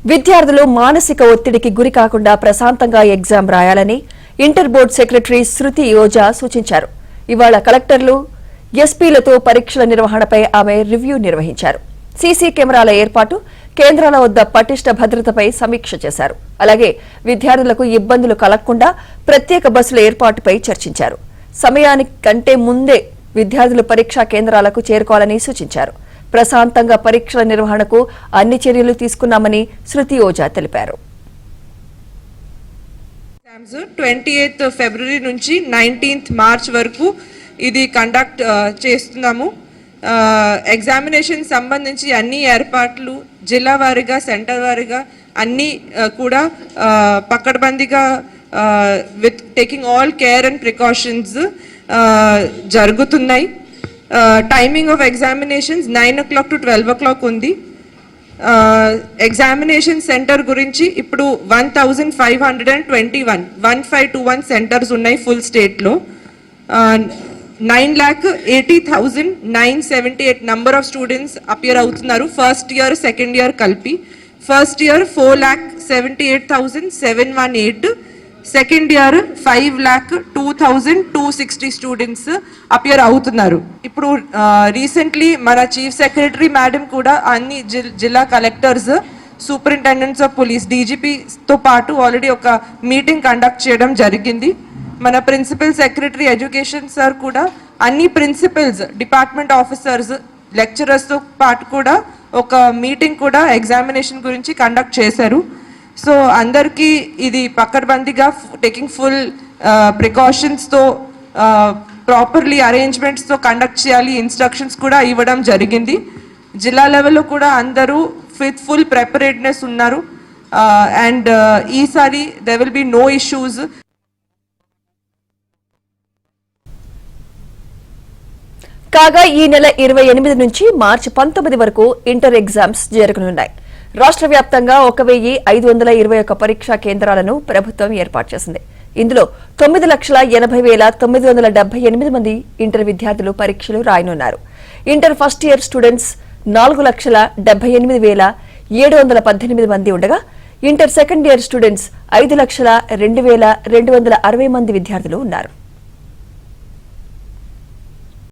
విద్యార్థులు మానసిక ఒత్తిడికి గురి కాకుండా ప్రశాంతంగా ఎగ్జామ్ రాయాలని ఇంటర్ బోర్డు సెక్రటరీ శృతి ఓజా సూచించారు. ఇవాళ కలెక్టర్లు, ఎస్పీలతో పరీక్షల నిర్వహణపై ఆమె రివ్యూ నిర్వహించారు. సీసీ కెమెరాల ఏర్పాటు, కేంద్రాల వద్ద పటిష్ట భద్రతపై సమీక్ష చేశారు. అలాగే విద్యార్థులకు ఇబ్బందులు కలగకుండా ప్రత్యేక బస్సుల ఏర్పాటుపై చర్చించారు. సమయానికి కంటే ముందే విద్యార్థులు పరీక్షా కేంద్రాలకు చేరుకోవాలని సూచించారు. ప్రశాంతంగా పరీక్షల నిర్వహణకు అన్ని చర్యలు తీసుకున్నామని శృతి ఓజా తెలిపారు. 28th ఫిబ్రవరి నుంచి 19th మార్చ్ వరకు ఇది కండక్ట్ చేస్తున్నాము. ఎగ్జామినేషన్ సంబంధించి అన్ని ఏర్పాట్లు జిల్లా వారీగా, సెంటర్ వారీగా అన్ని కూడా పకడ్బందీగా with taking all care and precautions జరుగుతున్నాయి. Timing of examinations 9 o'clock to 12 o'clock ఉంది. ఎగ్జామినేషన్ సెంటర్ గురించి ఇప్పుడు 1521 సెంటర్స్ ఉన్నాయి ఫుల్ స్టేట్లో. 9,80,978 నంబర్ ఆఫ్ స్టూడెంట్స్ అపియర్ అవుతున్నారు ఫస్ట్ ఇయర్, సెకండ్ ఇయర్ కలిపి. First year 4,78,718, second year 5,02,260 students appear అవుతున్నారు. ఇప్పుడు రీసెంట్లీ మన చీఫ్ సెక్రటరీ మేడం కూడా అన్ని జిల్లా కలెక్టర్స్, సూపరింటెండెంట్స్ ఆఫ్ పోలీస్, డీజీపీతో పాటు ఆల్రెడీ ఒక మీటింగ్ కండక్ట్ చేయడం జరిగింది. మన ప్రిన్సిపల్ సెక్రటరీ ఎడ్యుకేషన్ సార్ కూడా అన్ని ప్రిన్సిపల్స్, డిపార్ట్మెంట్ ఆఫీసర్స్, లెక్చరర్స్తో పాటు కూడా ఒక మీటింగ్ కూడా ఎగ్జామినేషన్ గురించి కండక్ట్ చేశారు. సో అందరికీ ఇది పకడ్బందీగా టేకింగ్ ఫుల్ ప్రికాషన్స్తో ప్రాపర్లీ అరేంజ్మెంట్స్తో కండక్ట్ చేయాలి, ఇన్స్ట్రక్షన్స్ కూడా ఇవ్వడం జరిగింది. జిల్లా లెవెల్లో కూడా అందరూ విత్ ఫుల్ ప్రిపరేడ్నెస్ ఉన్నారు. అండ్ ఈసారి there will be no issues. కాగా ఈ నెల 28 నుంచి మార్చి 19 వరకు ఇంటర్ ఎగ్జామ్స్ జరగనున్నాయి. రాష్ట్ర వ్యాప్తంగా 1,521 పరీక్షా కేంద్రాలను ప్రభుత్వం ఏర్పాటు చేసింది. ఇందులో 9,80,978 మంది ఇంటర్ విద్యార్థులు పరీక్షలు రాయనున్నారు. ఇంటర్ ఫస్ట్ ఇయర్ స్టూడెంట్స్ 4,78,718 మంది ఉండగా, ఇంటర్ సెకండ్ ఇయర్ స్టూడెంట్స్ 5,02,260 మంది విద్యార్థులు ఉన్నారు.